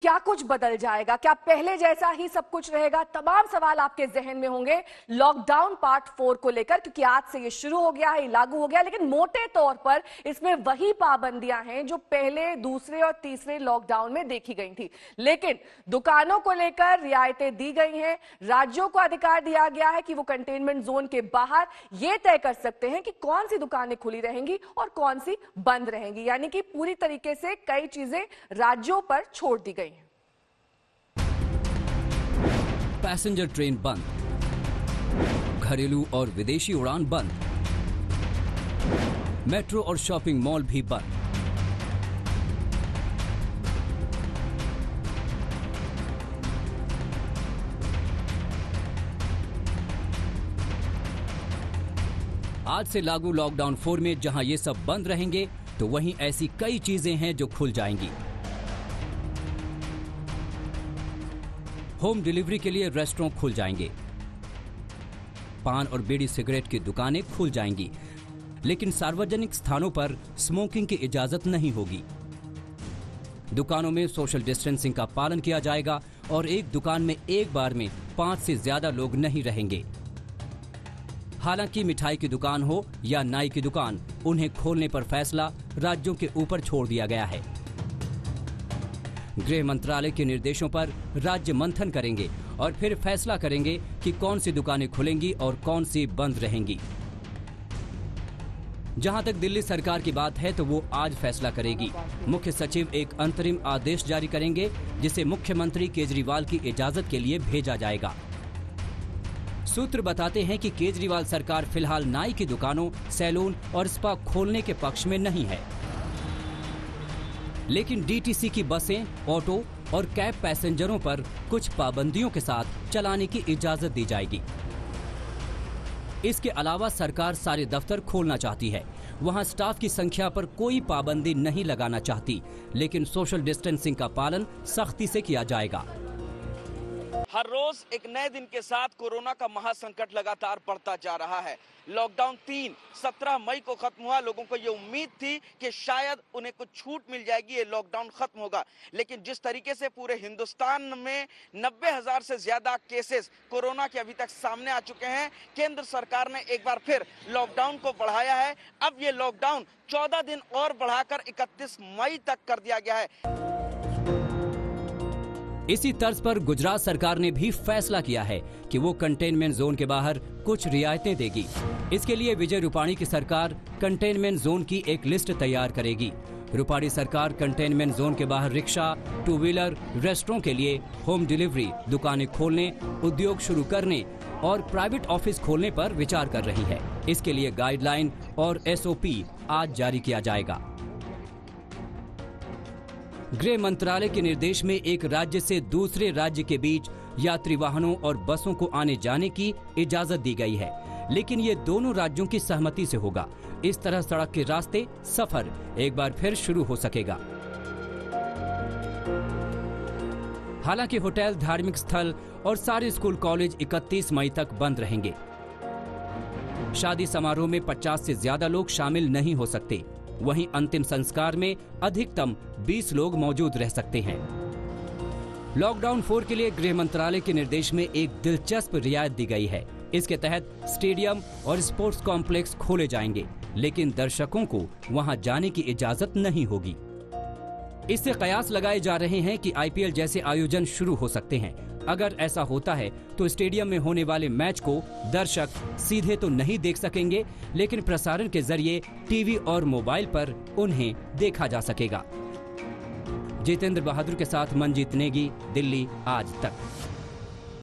क्या कुछ बदल जाएगा? क्या पहले जैसा ही सब कुछ रहेगा? तमाम सवाल आपके जहन में होंगे लॉकडाउन पार्ट 4 को लेकर, क्योंकि आज से ये शुरू हो गया है, लागू हो गया, लेकिन मोटे तौर पर इसमें वही पाबंदियां हैं जो पहले, दूसरे और तीसरे लॉकडाउन में देखी गई थी। लेकिन दुकानों को लेकर रियायतें दी गई हैं। राज्यों को अधिकार दिया गया है कि वो कंटेनमेंट जोन के बाहर ये तय कर सकते हैं कि कौन सी दुकानें खुली रहेंगी और कौन सी बंद रहेंगी। यानी कि पूरी तरीके से कई चीजें राज्यों पर छोड़ दी गई। पैसेंजर ट्रेन बंद, घरेलू और विदेशी उड़ान बंद, मेट्रो और शॉपिंग मॉल भी बंद। आज से लागू लॉकडाउन 4 में जहां ये सब बंद रहेंगे, तो वहीं ऐसी कई चीजें हैं जो खुल जाएंगी। होम डिलीवरी के लिए रेस्टोरेंट खुल जाएंगे, पान और बीड़ी सिगरेट की दुकानें खुल जाएंगी, लेकिन सार्वजनिक स्थानों पर स्मोकिंग की इजाजत नहीं होगी। दुकानों में सोशल डिस्टेंसिंग का पालन किया जाएगा और एक दुकान में एक बार में 5 से ज्यादा लोग नहीं रहेंगे। हालांकि मिठाई की दुकान हो या नाई की दुकान, उन्हें खोलने पर फैसला राज्यों के ऊपर छोड़ दिया गया है। गृह मंत्रालय के निर्देशों पर राज्य मंथन करेंगे और फिर फैसला करेंगे कि कौन सी दुकानें खुलेंगी और कौन सी बंद रहेंगी। जहां तक दिल्ली सरकार की बात है तो वो आज फैसला करेगी। मुख्य सचिव एक अंतरिम आदेश जारी करेंगे, जिसे मुख्यमंत्री केजरीवाल की इजाजत के लिए भेजा जाएगा। सूत्र बताते हैं कि केजरीवाल सरकार फिलहाल नाई की दुकानों, सैलून और स्पा खोलने के पक्ष में नहीं है, लेकिन डीटीसी की बसें, ऑटो और कैब पैसेंजरों पर कुछ पाबंदियों के साथ चलाने की इजाजत दी जाएगी। इसके अलावा सरकार सारे दफ्तर खोलना चाहती है। वहां स्टाफ की संख्या पर कोई पाबंदी नहीं लगाना चाहती, लेकिन सोशल डिस्टेंसिंग का पालन सख्ती से किया जाएगा। हर रोज एक नए दिन के साथ कोरोना का महासंकट लगातार बढ़ता जा रहा है। लॉकडाउन 17 मई को खत्म हुआ। लोगों को ये उम्मीद थी कि शायद उन्हें कुछ छूट मिल जाएगी, ये लॉकडाउन खत्म होगा, लेकिन जिस तरीके से पूरे हिंदुस्तान में 90,000 से ज्यादा केसेस कोरोना के अभी तक सामने आ चुके हैं, केंद्र सरकार ने एक बार फिर लॉकडाउन को बढ़ाया है। अब ये लॉकडाउन 14 दिन और बढ़ाकर 31 मई तक कर दिया गया है। इसी तर्ज पर गुजरात सरकार ने भी फैसला किया है कि वो कंटेनमेंट जोन के बाहर कुछ रियायतें देगी। इसके लिए विजय रूपाणी की सरकार कंटेनमेंट जोन की एक लिस्ट तैयार करेगी। रूपाणी सरकार कंटेनमेंट जोन के बाहर रिक्शा, टू व्हीलर, रेस्टोरेंट के लिए होम डिलीवरी, दुकानें खोलने, उद्योग शुरू करने और प्राइवेट ऑफिस खोलने पर विचार कर रही है। इसके लिए गाइडलाइन और SOP आज जारी किया जाएगा। गृह मंत्रालय के निर्देश में एक राज्य से दूसरे राज्य के बीच यात्री वाहनों और बसों को आने जाने की इजाजत दी गई है, लेकिन ये दोनों राज्यों की सहमति से होगा। इस तरह सड़क के रास्ते, सफर एक बार फिर शुरू हो सकेगा। हालांकि होटल, धार्मिक स्थल और सारे स्कूल कॉलेज 31 मई तक बंद रहेंगे। शादी समारोह में 50 से ज्यादा लोग शामिल नहीं हो सकते। वहीं अंतिम संस्कार में अधिकतम 20 लोग मौजूद रह सकते हैं। लॉकडाउन 4 के लिए गृह मंत्रालय के निर्देश में एक दिलचस्प रियायत दी गई है। इसके तहत स्टेडियम और स्पोर्ट्स कॉम्प्लेक्स खोले जाएंगे, लेकिन दर्शकों को वहां जाने की इजाजत नहीं होगी। इससे कयास लगाए जा रहे हैं कि IPL जैसे आयोजन शुरू हो सकते हैं। अगर ऐसा होता है तो स्टेडियम में होने वाले मैच को दर्शक सीधे तो नहीं देख सकेंगे, लेकिन प्रसारण के जरिए टीवी और मोबाइल पर उन्हें देखा जा सकेगा। जितेंद्र बहादुर के साथ मंजीत नेगी, दिल्ली आज तक।